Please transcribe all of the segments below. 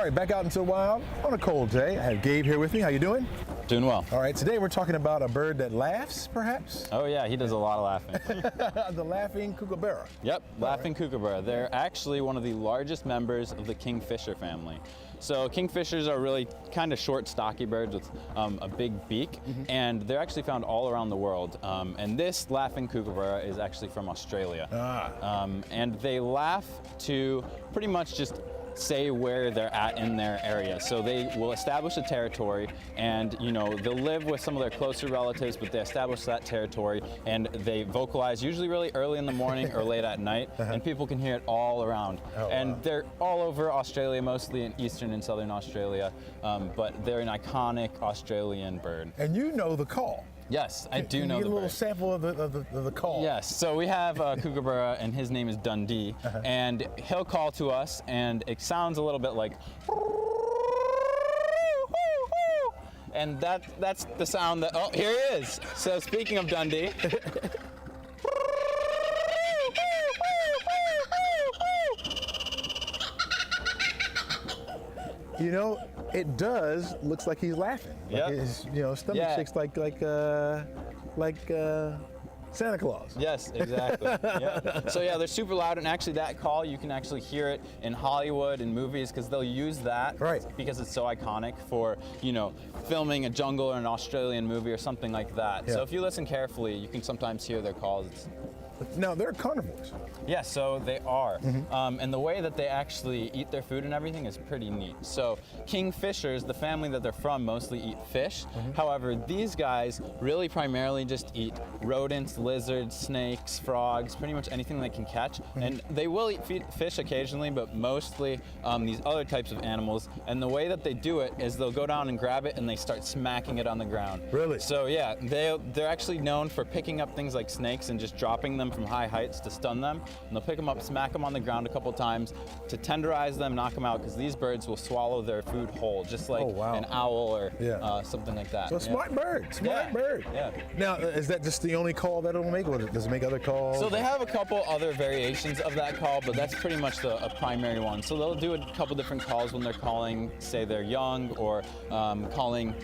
right, back out into the wild on a cold day. I have Gabe here with me. How you doing? Doing well. All right, today we're talking about a bird that laughs, perhaps? Oh yeah, he does a lot of laughing. The Laughing Kookaburra. Yep, Laughing Kookaburra. They're actually one of the largest members of the kingfisher family. So kingfishers are really kind of short, stocky birds with a big beak, and they're actually found all around the world. And this Laughing Kookaburra is actually from Australia. And they laugh to pretty much just say where they're at in their area. So they will establish a territory, and they'll live with some of their closer relatives, but they establish that territory and they vocalize usually really early in the morning or late at night, and people can hear it all around. They're all over Australia, mostly in eastern and southern Australia, but they're an iconic Australian bird. And you know the call. Yes, I do know the bird. Get a little sample of the call. Yes, so we have a Kookaburra, and his name is Dundee, and he'll call to us, and it sounds a little bit like, and that's the sound that, oh, here he is. So speaking of Dundee. It does. Looks like he's laughing. Yeah. His stomach shakes like Santa Claus. Yes, exactly. Yeah. So yeah, they're super loud, and actually that call, you can actually hear it in Hollywood and movies because they'll use that because it's so iconic for filming a jungle or an Australian movie or something like that. So if you listen carefully, you can sometimes hear their calls. Now, they're carnivores. Yes, so they are. And the way that they actually eat their food and everything is pretty neat. So kingfishers, the family that they're from, mostly eat fish. However, these guys really primarily just eat rodents, lizards, snakes, frogs, pretty much anything they can catch. And they will eat fish occasionally, but mostly these other types of animals. And the way that they do it is they'll go down and grab it and they start smacking it on the ground. Really? So yeah, they're actually known for picking up things like snakes and just dropping them from high heights to stun them. And they'll pick them up, smack them on the ground a couple times to tenderize them, knock them out, because these birds will swallow their food whole, just like an owl or something like that. So smart bird, smart bird. Yeah. Now, is that just the only call that it'll make, or does it make other calls? So they have a couple other variations of that call, but that's pretty much a primary one. So they'll do a couple different calls when they're calling, say they're young, or calling,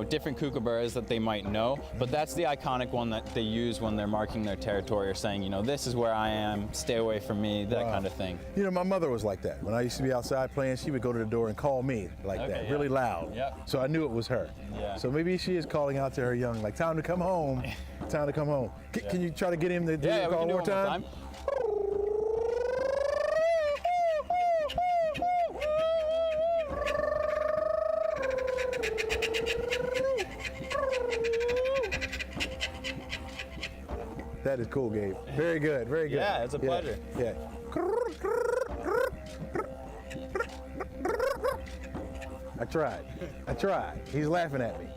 different kookaburras that they might know. But that's the iconic one that they use when they're marking their territory or saying, this is where I am, stay away from me, that kind of thing. My mother was like that. When I used to be outside playing, she would go to the door and call me like that, really loud. So I knew it was her. So maybe she is calling out to her young, like, time to come home, time to come home. Can you try to get him to do the call one more time? That is cool, Gabe. Very good, very good. Yeah, it's a pleasure. Yeah. I tried. He's laughing at me,